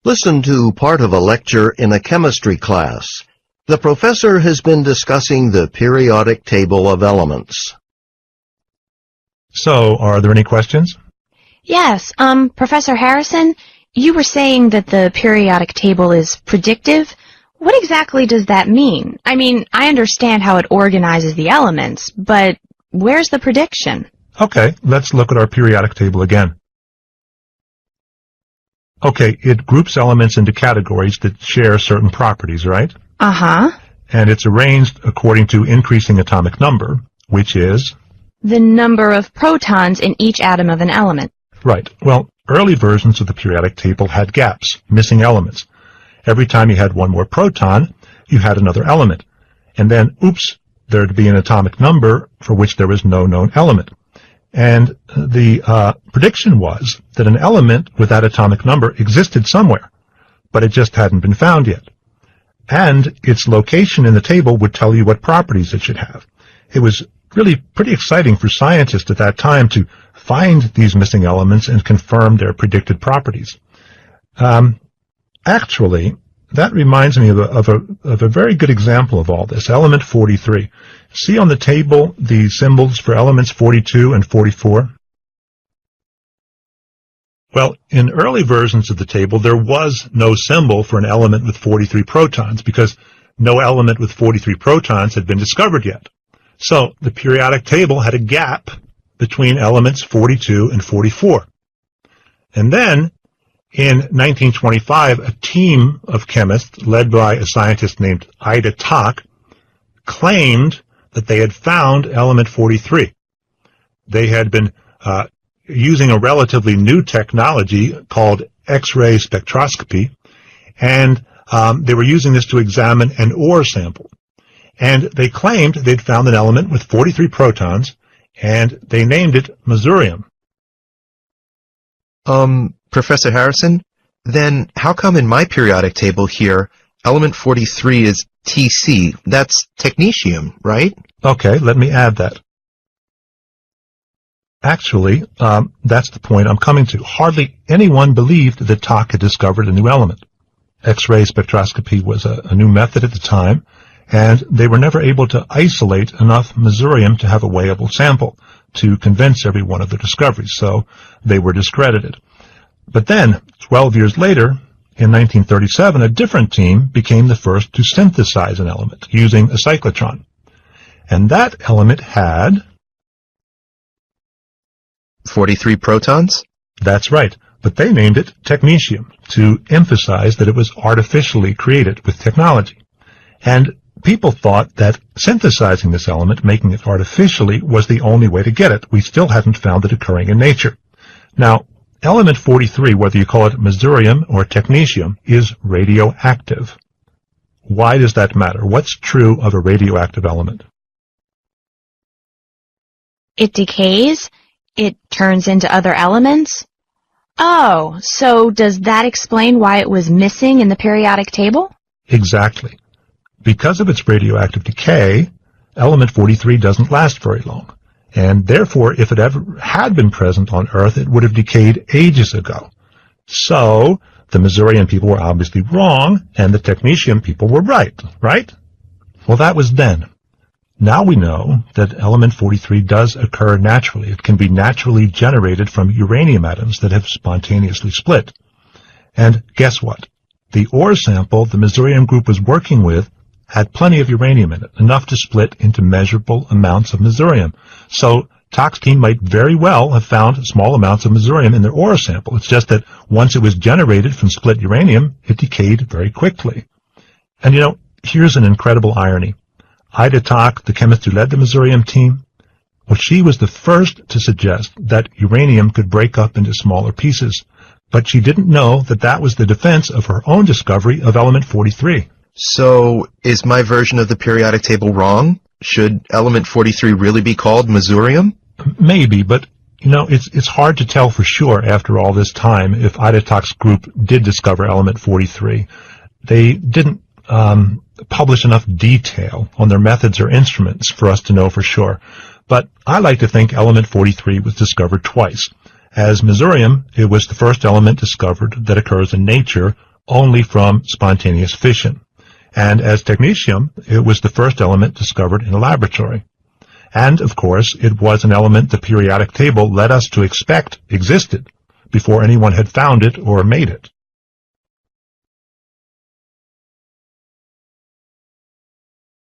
Listen to part of a lecture in a chemistry class. The professor has been discussing the periodic table of elements. So, are there any questions? Yes, Professor Harrison, you were saying that the periodic table is predictive. What exactly does that mean? I mean, I understand how it organizes the elements, but where's the prediction? Okay, let's look at our periodic table again. Okay, it groups elements into categories that share certain properties, right? Uh-huh. And it's arranged according to increasing atomic number, which is? The number of protons in each atom of an element. Right. Well, early versions of the periodic table had gaps, missing elements. Every time you had one more proton, you had another element. And then, oops, there'd be an atomic number for which there was no known element. And the prediction was that an element with that atomic number existed somewhere, but it just hadn't been found yet. And its location in the table would tell you what properties it should have. It was really pretty exciting for scientists at that time to find these missing elements and confirm their predicted properties. Actually, that reminds me of a very good example of all this, element 43. See on the table the symbols for elements 42 and 44? Well, in early versions of the table, there was no symbol for an element with 43 protons because no element with 43 protons had been discovered yet. So the periodic table had a gap between elements 42 and 44. And then, in 1925, a team of chemists led by a scientist named Ida Tock claimed that they had found element 43. They had been using a relatively new technology called X-ray spectroscopy, and they were using this to examine an ore sample. And they claimed they'd found an element with 43 protons, and they named it mesurium. Professor Harrison, then how come in my periodic table here, element 43 is Tc? That's technetium, right? Okay, let me add that. Actually, that's the point I'm coming to. Hardly anyone believed that Tock had discovered a new element. X-ray spectroscopy was a new method at the time, and they were never able to isolate enough mesurium to have a weighable sample to convince everyone of their discoveries, so they were discredited. But then, 12 years later, in 1937, a different team became the first to synthesize an element using a cyclotron. And that element had 43 protons? That's right, but they named it technetium to emphasize that it was artificially created with technology. And people thought that synthesizing this element, making it artificially, was the only way to get it. We still hadn't found it occurring in nature. Now, element 43, whether you call it mesurium or technetium, is radioactive. Why does that matter? What's true of a radioactive element? It decays? It turns into other elements? Oh, so does that explain why it was missing in the periodic table? Exactly. Because of its radioactive decay, element 43 doesn't last very long. And therefore, if it ever had been present on Earth, it would have decayed ages ago. So, the mesurium people were obviously wrong, and the technetium people were right, right? Well, that was then. Now we know that element 43 does occur naturally. It can be naturally generated from uranium atoms that have spontaneously split. And guess what? The ore sample the mesurium group was working with had plenty of uranium in it, enough to split into measurable amounts of mesurium. So Tock's team might very well have found small amounts of mesurium in their ore sample. It's just that once it was generated from split uranium, it decayed very quickly. And you know, here's an incredible irony. Ida Tock, the chemist who led the mesurium team, well, she was the first to suggest that uranium could break up into smaller pieces. But she didn't know that that was the defense of her own discovery of element 43. So, is my version of the periodic table wrong? Should element 43 really be called mesurium? Maybe, but, you know, it's hard to tell for sure after all this time if Ida Tock's group did discover element 43. They didn't publish enough detail on their methods or instruments for us to know for sure. But I like to think element 43 was discovered twice. As mesurium, it was the first element discovered that occurs in nature only from spontaneous fission. And as technetium, it was the first element discovered in a laboratory. And, of course, it was an element the periodic table led us to expect existed before anyone had found it or made it.